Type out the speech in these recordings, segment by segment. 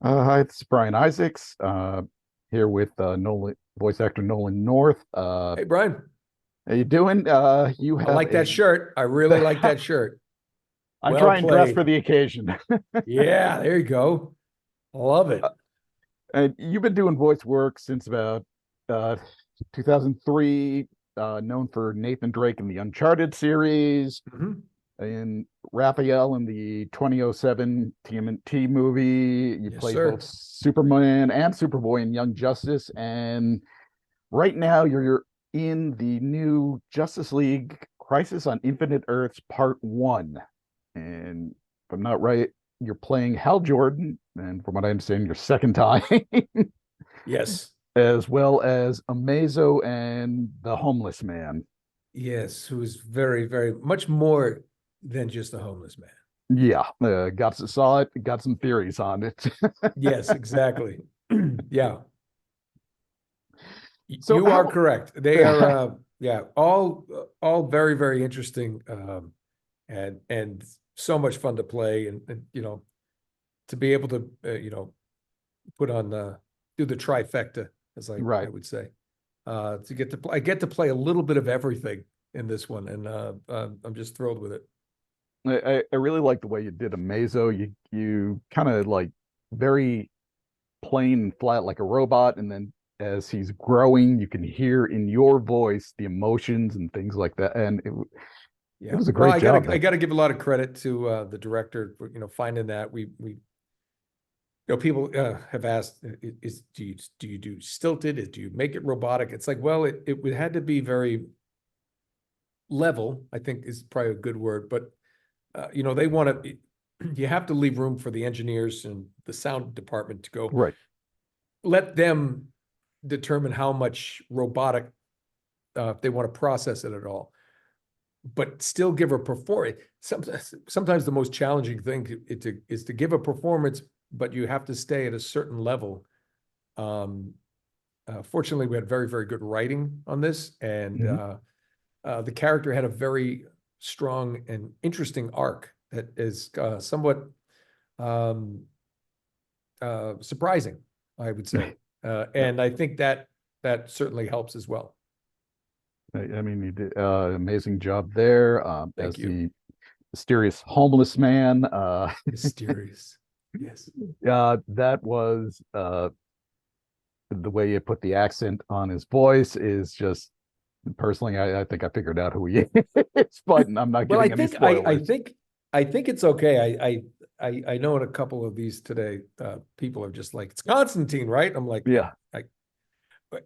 Hi, this is Brian Isaacs, here with voice actor Nolan North. Hey, Brian, How you doing? You I have like that a. shirt. I really like that shirt. I Well try and dress for played. the occasion. Yeah, there you go. Love it. And you've been doing voice work since about uh, 2003, known for Nathan Drake in the Uncharted series, Mhm. and Raphael in the 2007 TMNT movie. You Yes, played both sir. Superman and Superboy in Young Justice, and right now, you're in the new Justice League Crisis on Infinite Earths Part 1. And if I'm not right, you're playing Hal Jordan, and from what I understand, your second time, Yes. as well as Amazo and the Homeless Man. Yes. Who is very, very much more than just a homeless man. Yeah, saw it, got some theories on it. Yes, exactly. Yeah. So You are how correct. They are yeah, all very, very interesting and so much fun to play and to be able to put on do the trifecta, as I right. would say. To get to play, I get to play a little bit of everything in this one, and I'm just thrilled with it. I really like the way you did Amazo. You kind of like very plain and flat like a robot, and then as he's growing you can hear in your voice the emotions and things like that, and it Yeah. was a Well, great job. I That gotta give a lot of credit to the director for finding that we people have asked is do you do stilted? Do you make it robotic? It's like, well, it had to be very level, I think is probably a good word, but they want to, you have to leave room for the engineers and the sound department to go right. let them determine how much robotic, if they want to process it at all, but still give a performance. Sometimes the most challenging thing is to give a performance, but you have to stay at a certain level. Um, Fortunately, we had very, very good writing on this, and Mhm. the character had a very strong and interesting arc that is somewhat um, surprising, I would say. Yeah, And I think that that certainly helps as well. I mean you did amazing job there, Thank as you. the mysterious homeless man. Mysterious. Yes. That was the way you put the accent on his voice is just personally, I think I figured out who he is, but I'm not Well, giving any spoilers. I think it's okay. I know in a couple of these today, people are just like, it's Constantine, right? I'm like, yeah. Yeah.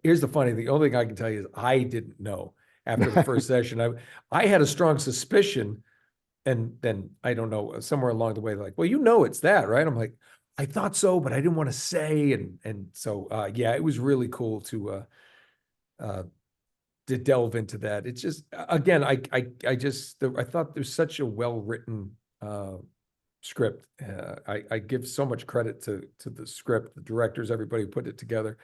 Here's the funny thing. The only thing I can tell you is I didn't know after the first session. I had a strong suspicion, and then I don't know, somewhere along the way, they're like, well, it's that, right? I'm like, I thought so, but I didn't want to say. And so yeah, it was really cool uh to delve into that. It's just again, I thought there's such a well-written script. I give so much credit to the script, the directors, everybody who put it together.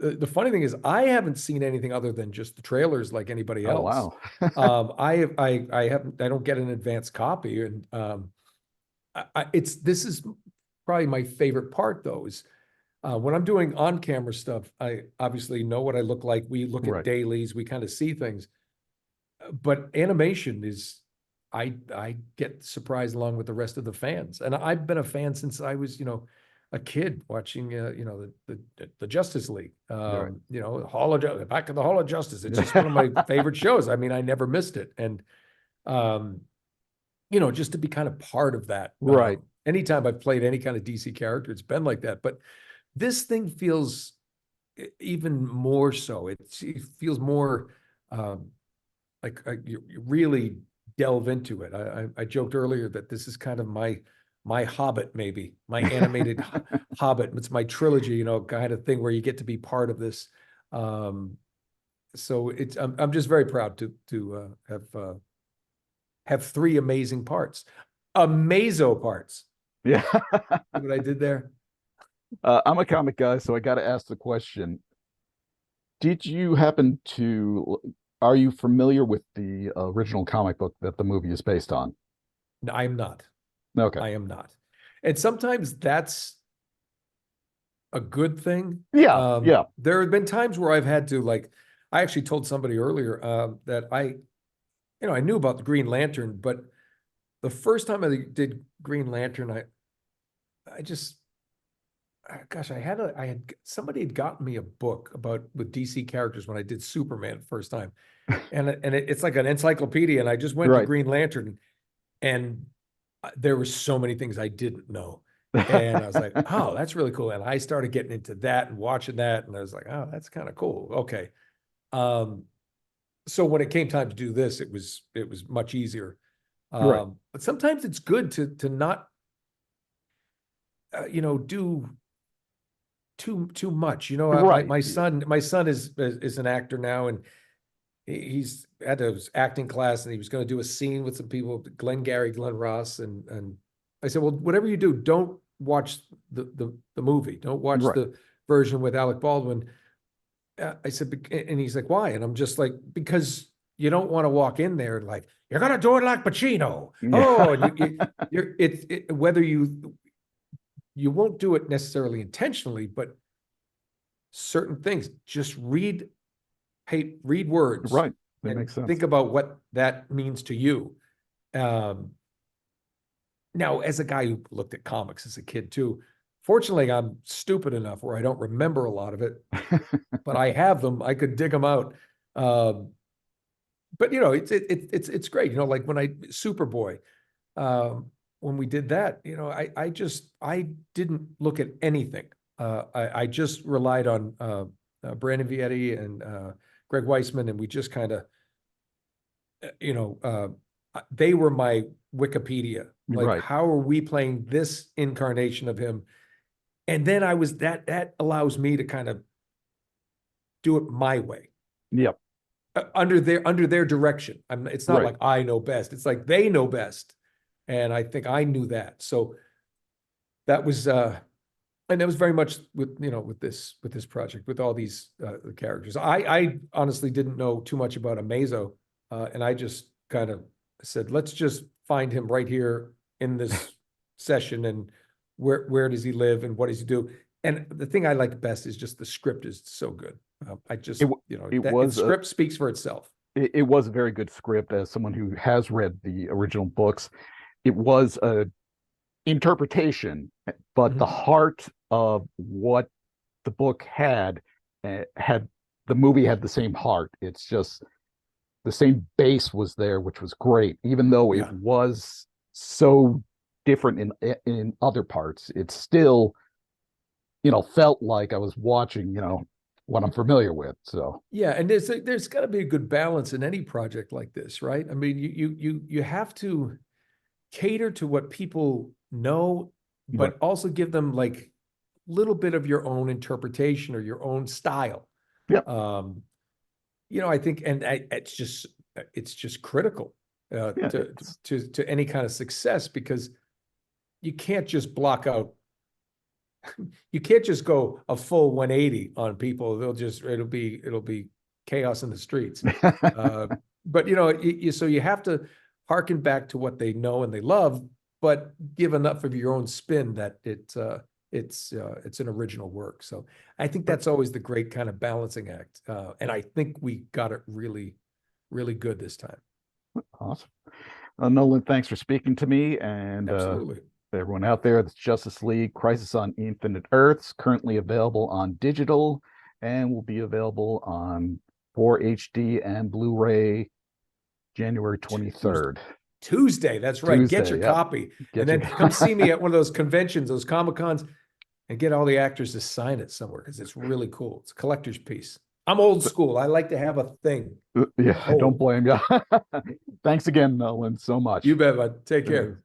The funny thing is, I haven't seen anything other than just the trailers like anybody Oh else. wow. I haven't, I don't get an advanced copy, and it's this is probably my favorite part though is when I'm doing on-camera stuff. I obviously know what I look like. We look at Right. dailies, we kind of see things, but animation is I get surprised along with the rest of the fans. And I've been a fan since I was, a kid watching the Justice League. Right. Back in the Hall of Justice. It's just one of my favorite shows. I mean, I never missed it. And um, just to be kind of part of that. Right. Anytime I've played any kind of DC character, it's been like that. But this thing feels even more so. It feels more um, like you really delve into it. I joked earlier that this is kind of my Hobbit, maybe my animated Hobbit. It's my trilogy, kind of thing where you get to be part of this. Um, so I'm just very proud to have three amazing parts, amazo parts. Yeah. See what I did there? I'm a comic guy, so I got to ask the question. Did you happen to, are you familiar with the original comic book that the movie is based on? No, I am not. Okay. I am not. And sometimes that's a good thing. Yeah, yeah, There have been times where I've had to, like, I actually told somebody earlier that I knew about the Green Lantern, but the first time I did Green Lantern, I just, gosh, somebody had gotten me a book with DC characters when I did Superman the first time. And it's like an encyclopedia. And I just went to right. Green Lantern, and there were so many things I didn't know. And I was like, oh, that's really cool. And I started getting into that and watching that. And I was like, oh, that's kind of cool. Okay. So when it came time to do this, it was much easier. Right. But sometimes it's good to not, do too much. Right. My son is an actor now, and he's at his acting class, and he was going to do a scene with some people, Glenn Ross, and I said, well, whatever you do, don't watch the movie. Don't watch Right. the version with Alec Baldwin. I said, and he's like, why? And I'm just like, because you don't want to walk in there and like, you're gonna do it like Pacino. Oh, and whether you won't do it necessarily intentionally, but certain things, just read words Right. That and makes sense. think about what that means to you. Now, as a guy who looked at comics as a kid too, fortunately, I'm stupid enough where I don't remember a lot of it, but I have them. I could dig them out. But it's great. Like when Superboy, when we did that, I didn't look at anything. I just relied on Brandon Vietti and Greg Weisman, and we just kind of, they were my Wikipedia. Like, Right. how are we playing this incarnation of him? And then that allows me to kind of do it my way. Yep. Under their direction. It's not Right. like I know best. It's like they know best. And I think I knew that. So that was and that was very much with this project, with all these characters. I honestly didn't know too much about Amazo, and I just kind of said, let's just find him right here in this session, and where does he live and what does he do? And the thing I like best is just the script is so good. It Script speaks for itself. it was a very good script. As someone who has read the original books, it was a interpretation, but the heart of what the book had the movie had the same heart. It's just the same base was there, which was great, even though it was so different in other parts. It still, felt like I was watching, what I'm familiar with. So Yeah, and there's got to be a good balance in any project like this, right? I mean, you have to cater to what people know, right. but also give them like a little bit of your own interpretation or your own style. Yeah. I think, and it's just critical Yeah, to any kind of success, because you can't just block out. You can't just go a full 180 on people. It'll be chaos in the streets. But so you have to harken back to what they know and they love, but give enough of your own spin that it's an original work. So I think that's always the great kind of balancing act. And I think we got it really, really good this time. Awesome. Nolan, thanks for speaking to me, and Absolutely. everyone out there. That's Justice League Crisis on Infinite Earths, currently available on digital and will be available on 4 HD and Blu-ray January 23rd. Tuesday, that's right. Get your copy. And then come see me at one of those conventions, those Comic-Cons, and get all the actors to sign it somewhere, because it's really cool. It's a collector's piece. I'm old school. I like to have a thing. Yeah, I don't blame you. Thanks again, Nolan, so much. You bet, bud. Take care.